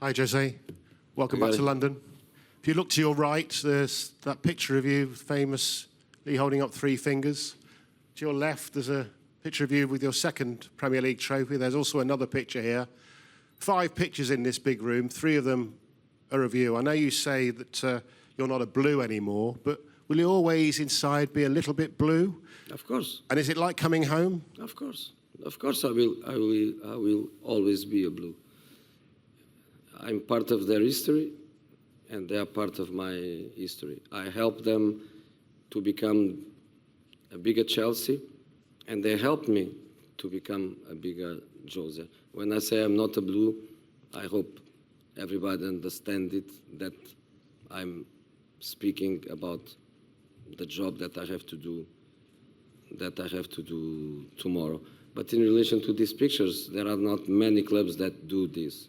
Hi, Jose. Welcome back to London. If you look to your right, there's that picture of you famously holding up 3 fingers. To your left, there's a picture of you with your second Premier League trophy. There's also another picture here. 5 pictures in this big room. 3 of them are of you. I know you say that you're not a blue anymore, but will you always inside be a little bit blue? Of course. And is it like coming home? Of course. Of course I will always be a blue. I'm part of their history, and they are part of my history. I helped them to become a bigger Chelsea, and they helped me to become a bigger Jose. When I say I'm not a blue, I hope everybody understands it, that I'm speaking about the job that I have to do, tomorrow. But in relation to these pictures, there are not many clubs that do this,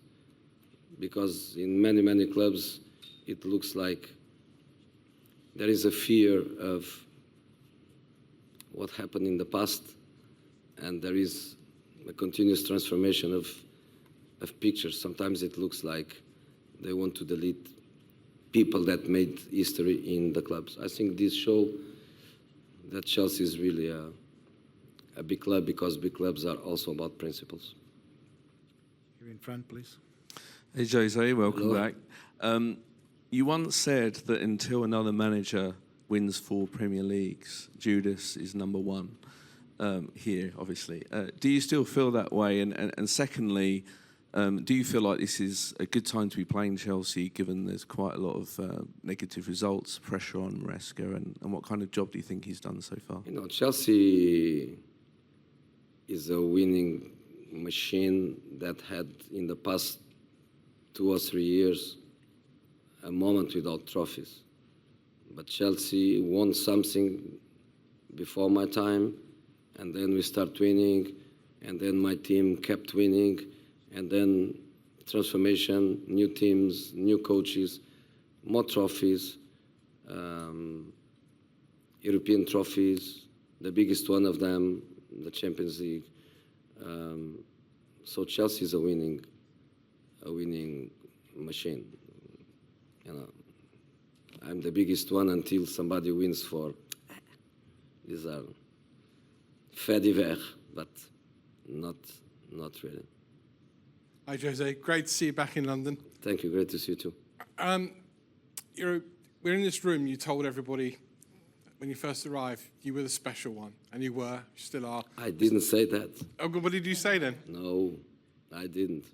because in many, many clubs, it looks like there is a fear of what happened in the past, and there is a continuous transformation of pictures. Sometimes it looks like they want to delete people that made history in the clubs. I think this show that Chelsea is really a big club, because big clubs are also about principles. Here in front, please. Hey, Jose, welcome back. You once said that until another manager wins 4 Premier Leagues, Judas is #1 here, obviously. Do you still feel that way? And secondly, do you feel like this is a good time to be playing Chelsea, given there's quite a lot of negative results, pressure on Maresca, and what kind of job do you think he's done so far? You know, Chelsea is a winning machine that had in the past 2 or 3 years a moment without trophies. But Chelsea won something before my time, and then we start winning, and then my team kept winning, and then transformation, new teams, new coaches, more trophies, European trophies, the biggest one of them, the Champions League. So Chelsea is a winning machine. You know, I'm the biggest one until somebody wins for. These are faits divers, but not really. Hi, Jose. Great to see you back in London. Thank you. Great to see you too. We're in this room. You told everybody when you first arrived you were the special one, and you were, you still are. I didn't say that. Oh, what did you say then? No, I didn't.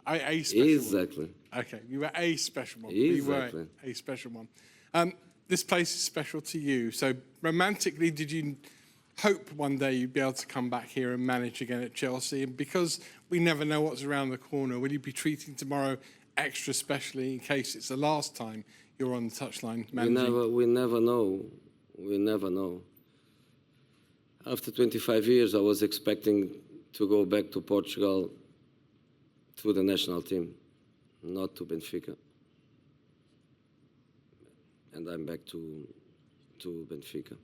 A special exactly. one. Okay, you were a special one. Exactly. You were a special one. This place is special to you. So romantically, did you hope one day you'd be able to come back here and manage again at Chelsea? And because we never know what's around the corner, will you be treating tomorrow extra specially in case it's the last time you're on the touchline managing? We never know. We never know. After 25 years, I was expecting to go back to Portugal, to the national team, not to Benfica. And I'm back to Benfica.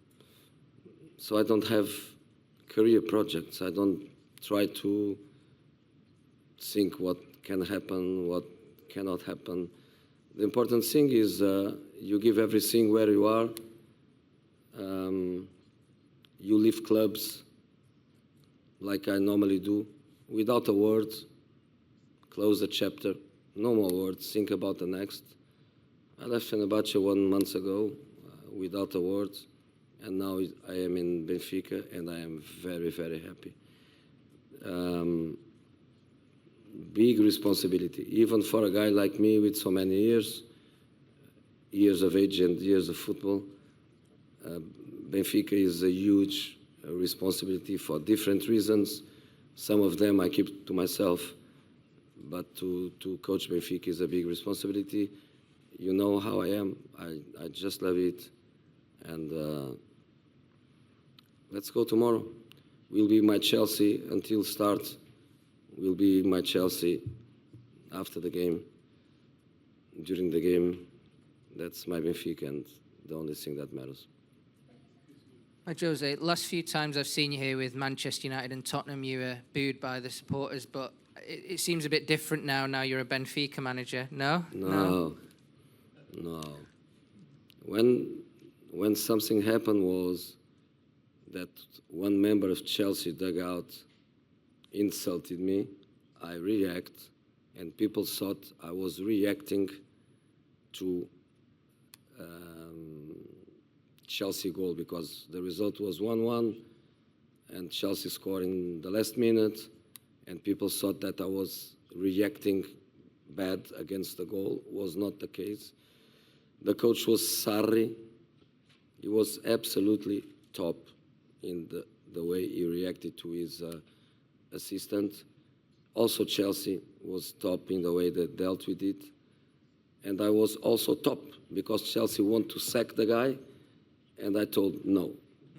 So I don't have career projects. I don't try to think what can happen, what cannot happen. The important thing is you give everything where you are. You leave clubs like I normally do, without a word. Close the chapter, no more words, think about the next. I left Fenerbahce 1 month ago without a word, and now I am in Benfica, and I am very, very happy. Big responsibility, even for a guy like me with so many years of age and years of football. Benfica is a huge responsibility for different reasons. Some of them I keep to myself. But to coach Benfica is a big responsibility. You know how I am. I just love it. And let's go tomorrow. Will be my Chelsea until start. Will be my Chelsea after the game. During the game, that's my Benfica, and the only thing that matters. Hi, Jose. Last few times I've seen you here with Manchester United and Tottenham, you were booed by the supporters, but it seems a bit different now. Now you're a Benfica manager. No? No. When something happened was that one member of Chelsea dugout insulted me. I react, and people thought I was reacting to Chelsea goal because the result was 1-1 and Chelsea scored in the last minute, and people thought that I was reacting bad against the goal. Was not the case. The coach was Sarri. He was absolutely top in the way he reacted to his assistant. Also Chelsea was top in the way they dealt with it. And I was also top because Chelsea wanted to sack the guy, and I told no,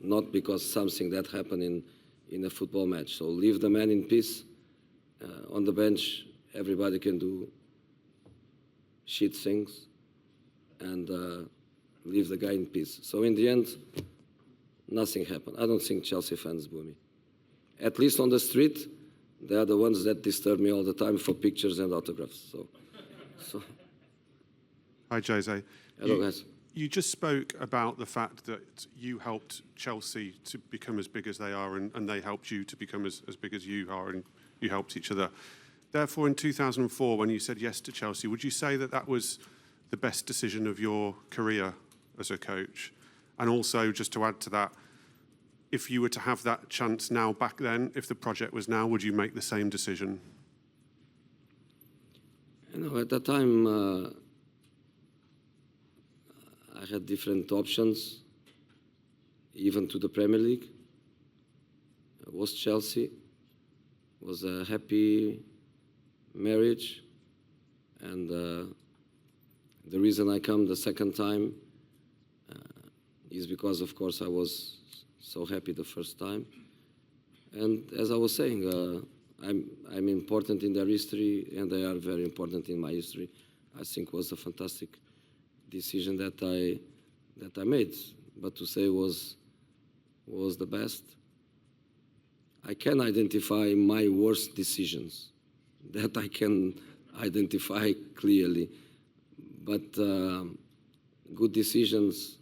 not because something that happened in a football match. So leave the man in peace. On the bench, everybody can do shit things, and leave the guy in peace. So in the end, nothing happened. I don't think Chelsea fans boo me. At least on the street, they are the ones that disturb me all the time for pictures and autographs. So. Hi, Jose. Hello, guys. You just spoke about the fact that you helped Chelsea to become as big as they are, and they helped you to become as big as you are, and you helped each other. Therefore, in 2004, when you said yes to Chelsea, would you say that that was the best decision of your career as a coach? And also, just to add to that, if you were to have that chance now back then, if the project was now, would you make the same decision? You know, at that time, I had different options, even to the Premier League. It was Chelsea. It was a happy marriage. And the reason I come the second time is because, of course, I was so happy the first time. And as I was saying, I'm important in their history, and they are very important in my history. I think it was a fantastic decision that I made. But to say was the best, I can identify my worst decisions. That I can identify clearly. But good decisions,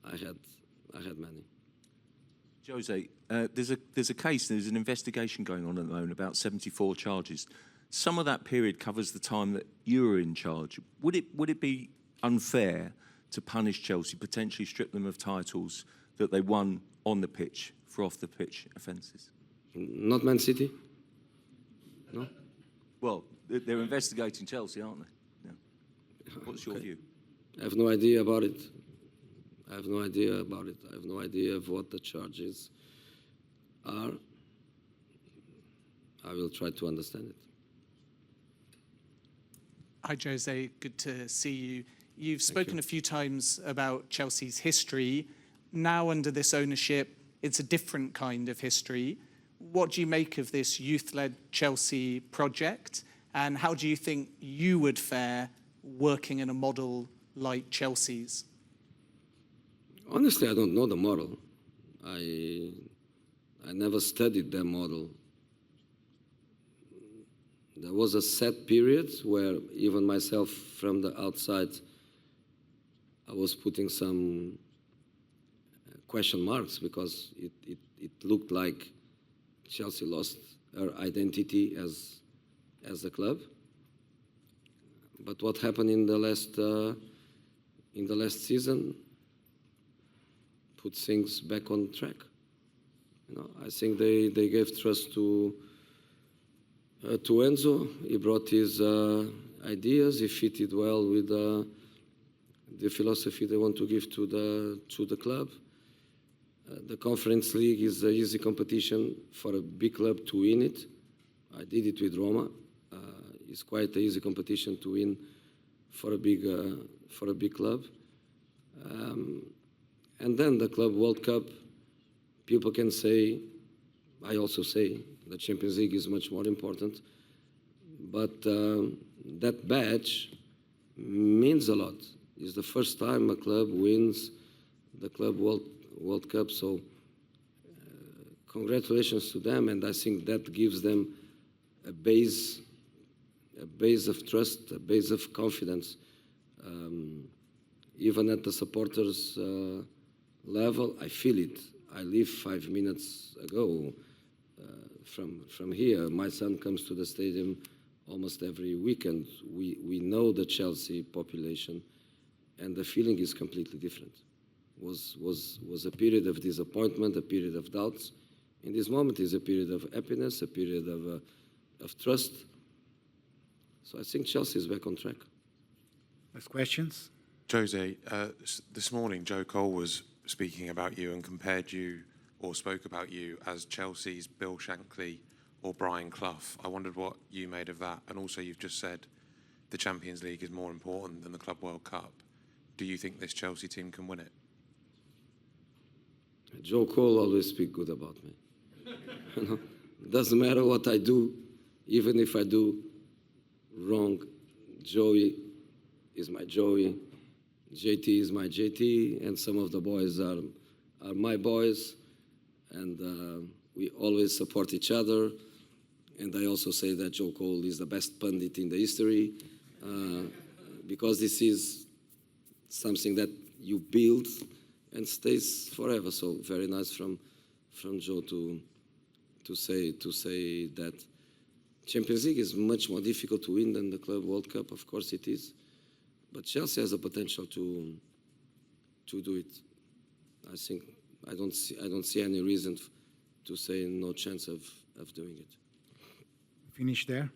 I had many. Jose, there's a case, there's an investigation going on at the moment about 74 charges. Some of that period covers the time that you were in charge. Would it be unfair to punish Chelsea, potentially strip them of titles that they won on the pitch for off-the-pitch offences? Not Man City? No? Well, they're investigating Chelsea, aren't they? Yeah. What's your view? I have no idea about it. I have no idea of what the charges are. I will try to understand it. Hi, Jose. Good to see you. You've spoken a few times about Chelsea's history. Now, under this ownership, it's a different kind of history. What do you make of this youth-led Chelsea project? And how do you think you would fare working in a model like Chelsea's? Honestly, I don't know the model. I never studied their model. There was a set period where even myself from the outside, I was putting some question marks because it looked like Chelsea lost her identity as a club. But what happened in the last season put things back on track. You know, I think they gave trust to Enzo. He brought his ideas. He fitted well with the philosophy they want to give to the club. The Conference League is an easy competition for a big club to win it. I did it with Roma. It's quite an easy competition to win for a big club. And then the Club World Cup, people can say, I also say, the Champions League is much more important. But that badge means a lot. It's the first time a club wins the Club World Cup. So congratulations to them, and I think that gives them a base of trust, a base of confidence. Even at the supporters level, I feel it. I leave 5 minutes ago from here. My son comes to the stadium almost every weekend. We know the Chelsea population, and the feeling is completely different. Was a period of disappointment, a period of doubts. In this moment is a period of happiness, a period of trust. So I think Chelsea is back on track. Last questions? Jose, this morning Joe Cole was speaking about you and compared you, or spoke about you, as Chelsea's Bill Shankly or Brian Clough. I wondered what you made of that. And also you've just said the Champions League is more important than the Club World Cup. Do you think this Chelsea team can win it? Joe Cole always speaks good about me. You know? Doesn't matter what I do, even if I do wrong, Joey is my Joey, JT is my JT, and some of the boys are my boys, and we always support each other. And I also say that Joe Cole is the best pundit in the history, because this is something that you build and stays forever. So very nice from Joe to say that. Champions League is much more difficult to win than the Club World Cup. Of course it is, but Chelsea has the potential to do it. I think I don't see any reason to say no chance of doing it. Finish there.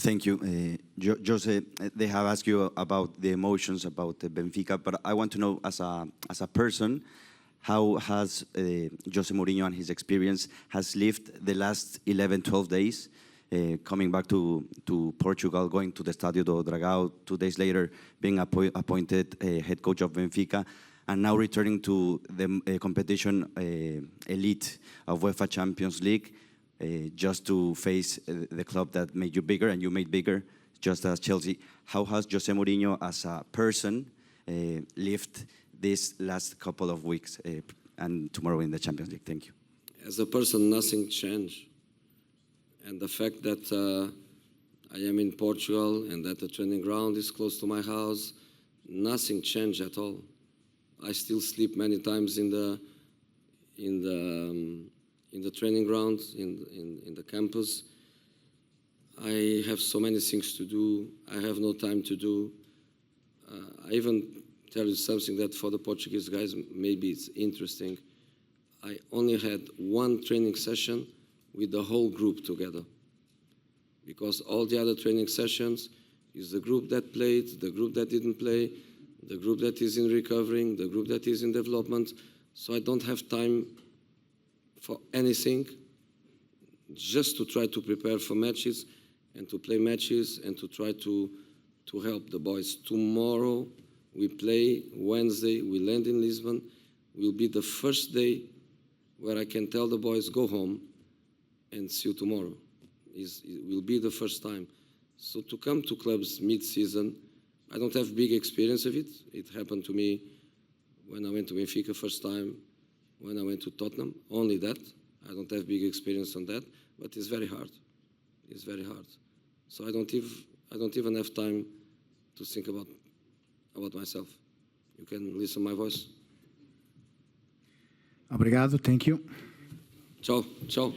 Thank you. Jose, they have asked you about the emotions about Benfica, but I want to know, as a person, how has Jose Mourinho and his experience has lived the last 11, 12 days, coming back to Portugal, going to the Estadio do Dragão, 2 days later being appointed head coach of Benfica, and now returning to the competition elite of UEFA Champions League, just to face the club that made you bigger and you made bigger, just as Chelsea. How has Jose Mourinho as a person lived this last couple of weeks and tomorrow in the Champions League? Thank you. As a person, nothing changed. And the fact that I am in Portugal and that the training ground is close to my house, nothing changed at all. I still sleep many times in the training ground, in the campus. I have so many things to do. I have no time to do. I even tell you something that for the Portuguese guys, maybe it's interesting. I only had one training session with the whole group together, because all the other training sessions is the group that played, the group that didn't play, the group that is in recovering, the group that is in development. So I don't have time for anything, just to try to prepare for matches and to play matches and to try to help the boys. Tomorrow we play, Wednesday we land in Lisbon. Will be the first day where I can tell the boys, go home and see you tomorrow. It will be the first time. So to come to clubs mid-season, I don't have big experience of it. It happened to me when I went to Benfica first time, when I went to Tottenham, only that. I don't have big experience on that, but it's very hard. It's very hard. So I don't even have time to think about myself. You can listen to my voice. Obrigado, thank you. Ciao, ciao.